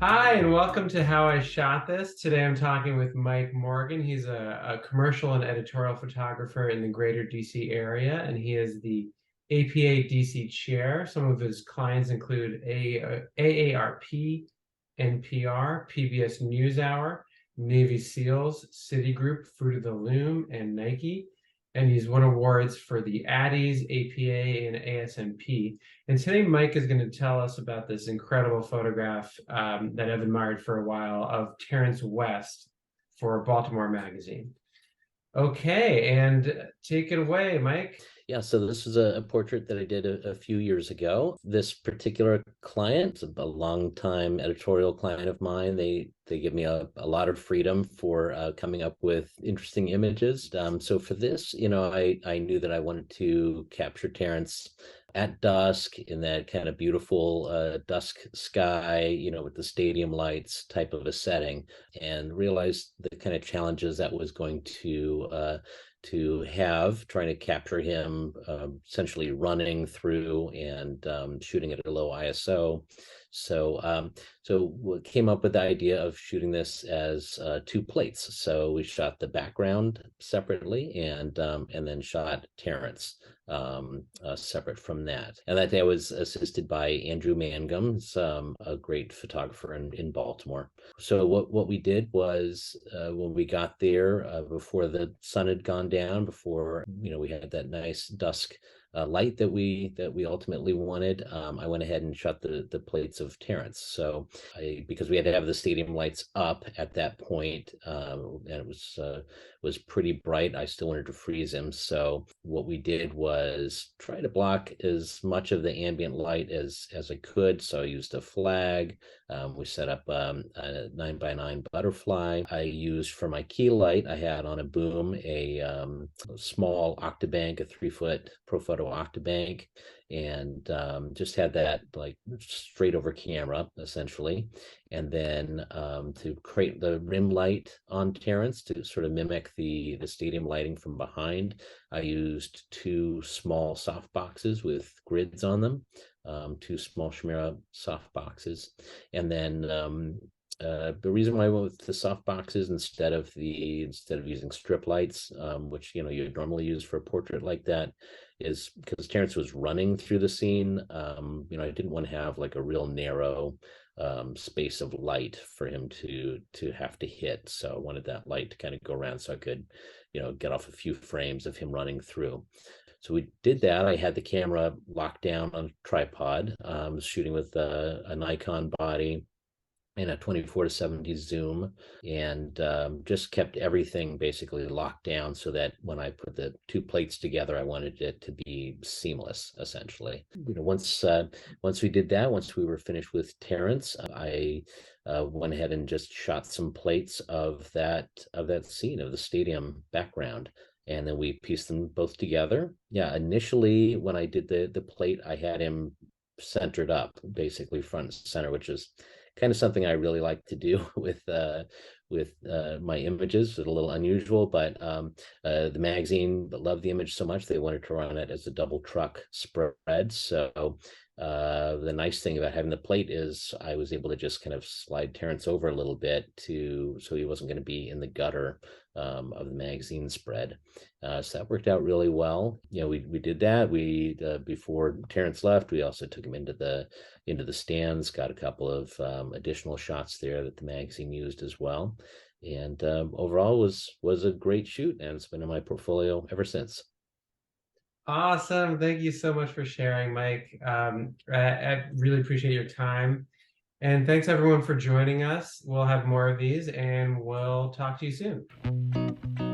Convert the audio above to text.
Hi, and welcome to How I Shot This. Today I'm talking with Mike Morgan. He's a commercial and editorial photographer in the greater DC area, and he is the APA DC chair. Some of his clients include AARP, NPR, PBS NewsHour, Navy SEALs, Citigroup, Fruit of the Loom, and Nike. And he's won awards for the Addies, APA, and ASMP. And today, Mike is going to tell us about this incredible photograph that I've admired for a while of Terrence West for Baltimore Magazine. Okay, and take it away, Mike. Yeah, so this was a portrait that I did a few years ago. This particular client, a longtime editorial client of mine, they give me a lot of freedom for coming up with interesting images. So for this, I knew that I wanted to capture Terrence at dusk in that kind of beautiful dusk sky, with the stadium lights type of a setting, and realized the kind of challenges that was going to have trying to capture him essentially running through and shooting at a low ISO. So we came up with the idea of shooting this as two plates. So we shot the background separately and then shot Terrence separate from that. And that day I was assisted by Andrew Mangum, who's a great photographer in Baltimore. So what we did was when we got there before the sun had gone down, before we had that nice dusk light that we ultimately wanted, I went ahead and shot the plates of Terrence. So because we had to have the stadium lights up at that point, and it was pretty bright, I still wanted to freeze him. So what we did was try to block as much of the ambient light as I could. So I used a flag. We set up a 9x9 butterfly. I used for my key light, I had on a boom a small Octabank, a 3-foot Profoto Octabank, and just had that like straight over camera essentially. And then to create the rim light on Terrence to sort of mimic the stadium lighting from behind, I used two small soft boxes with grids on them, two small Chimera soft boxes. And then the reason why I went with the soft boxes instead of using strip lights, which you normally use for a portrait like that, is because Terrence was running through the scene. I didn't want to have like a real narrow space of light for him to have to hit. So I wanted that light to kind of go around so I could, get off a few frames of him running through. So we did that. I had the camera locked down on a tripod, shooting with a Nikon body and a 24-70 zoom, and just kept everything basically locked down so that when I put the two plates together, I wanted it to be seamless, essentially. Once we did that, once we were finished with Terrence, I went ahead and just shot some plates of that scene of the stadium background. And then we pieced them both together. Yeah, initially when I did the plate, I had him centered up, basically front and center, which is kind of something I really like to do with my images. It's a little unusual, but the magazine loved the image so much they wanted to run it as a double truck spread. So the nice thing about having the plate is I was able to just kind of slide Terrence over a little bit so he wasn't going to be in the gutter of the magazine spread. So that worked out really well. We did that. We before Terrence left, we also took him into the stands, got a couple of additional shots there that the magazine used as well. And overall was a great shoot, and it's been in my portfolio ever since. Awesome. Thank you so much for sharing, Mike. I really appreciate your time. And thanks everyone for joining us. We'll have more of these and we'll talk to you soon.